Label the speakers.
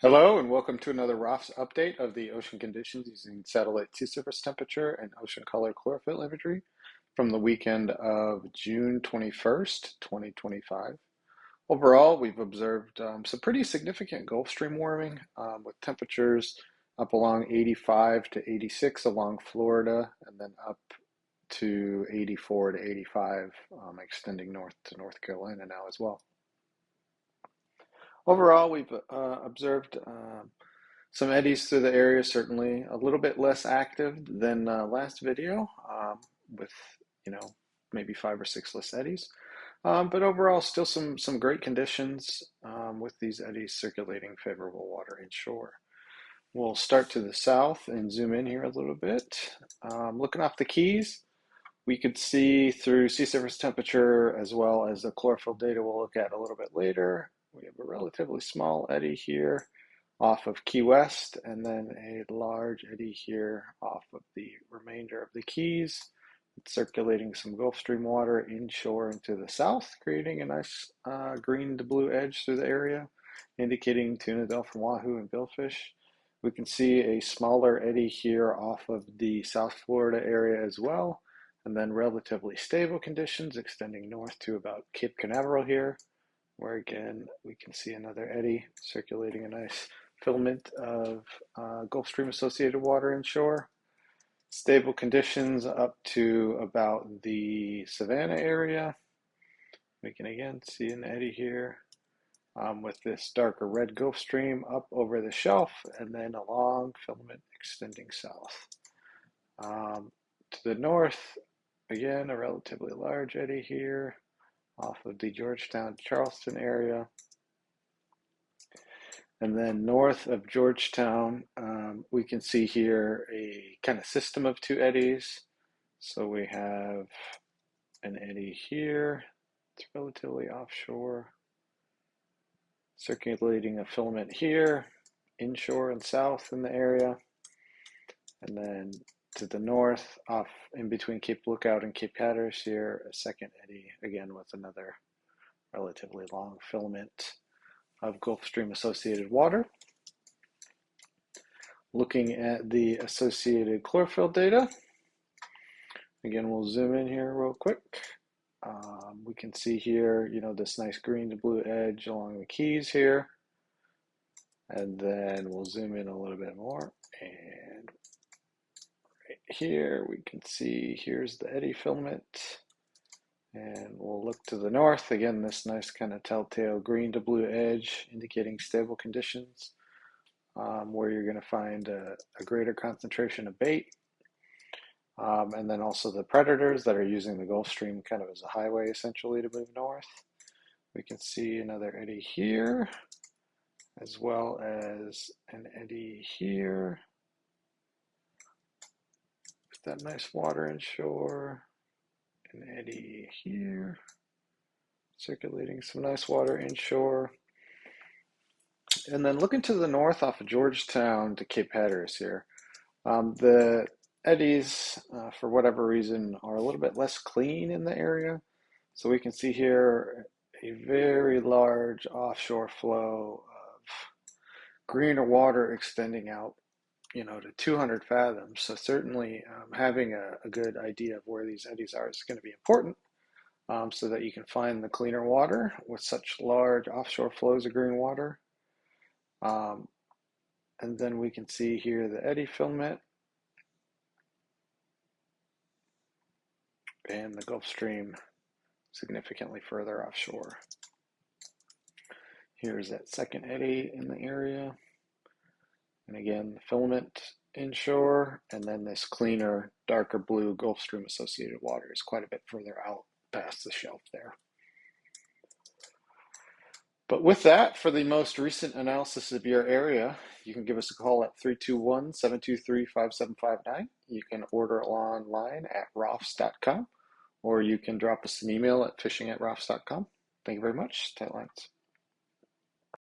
Speaker 1: Hello and welcome to another ROFFS update of the ocean conditions using satellite sea surface temperature and ocean color chlorophyll imagery from the weekend of June 21st, 2025. Overall, we've observed some pretty significant Gulf Stream warming with temperatures up along 85 to 86 along Florida and then up to 84 to 85 extending north to North Carolina now as well. Overall, we've observed some eddies through the area, certainly a little bit less active than last video, with maybe 5 or 6 less eddies. But overall, still some great conditions with these eddies circulating favorable water inshore. We'll start to the south and zoom in here a little bit. Looking off the Keys, we could see through sea surface temperature as well as the chlorophyll data we'll look at a little bit later. We have a relatively small eddy here off of Key West, and then a large eddy here off of the remainder of the Keys. It's circulating some Gulf Stream water inshore into the south, creating a nice green to blue edge through the area, indicating tuna, dolphin, wahoo, and billfish. We can see a smaller eddy here off of the South Florida area as well, and then relatively stable conditions extending north to about Cape Canaveral here, where again we can see another eddy circulating a nice filament of Gulf Stream associated water inshore. Stable conditions up to about the Savannah area. We can again see an eddy here with this darker red Gulf Stream up over the shelf and then a long filament extending south. To the north, again, a relatively large eddy here off of the Georgetown, Charleston area. And then north of Georgetown, we can see here a kind of system of 2 eddies. So we have an eddy here, it's relatively offshore, circulating a filament here, inshore and south in the area. And then to the north, off in between Cape Lookout and Cape Hatteras here, a second eddy, again with another relatively long filament of Gulf Stream associated water. Looking at the associated chlorophyll data, again we'll zoom in here real quick. We can see here, this nice green to blue edge along the Keys here, and then we'll zoom in a little bit more, and right here we can see here's the eddy filament. And we'll look to the north, again, this nice kind of telltale green to blue edge indicating stable conditions where you're going to find a greater concentration of bait. And then also the predators that are using the Gulf Stream kind of as a highway essentially to move north. We can see another eddy here, as well as an eddy here with that nice water inshore. An eddy here, circulating some nice water inshore. And then looking to the north off of Georgetown to Cape Hatteras here, the eddies, for whatever reason, are a little bit less clean in the area. So we can see here a very large offshore flow of greener water extending out to 200 fathoms. So certainly having a good idea of where these eddies are is going to be important so that you can find the cleaner water with such large offshore flows of green water. And then we can see here the eddy filament and the Gulf Stream significantly further offshore. Here's that second eddy in the area. And again, the filament inshore, and then this cleaner, darker blue Gulf Stream associated water is quite a bit further out past the shelf there. But with that, for the most recent analysis of your area, you can give us a call at 321-723-5759. You can order online at roffs.com, or you can drop us an email at fishing@roffs.com. Thank you very much. Tight lines.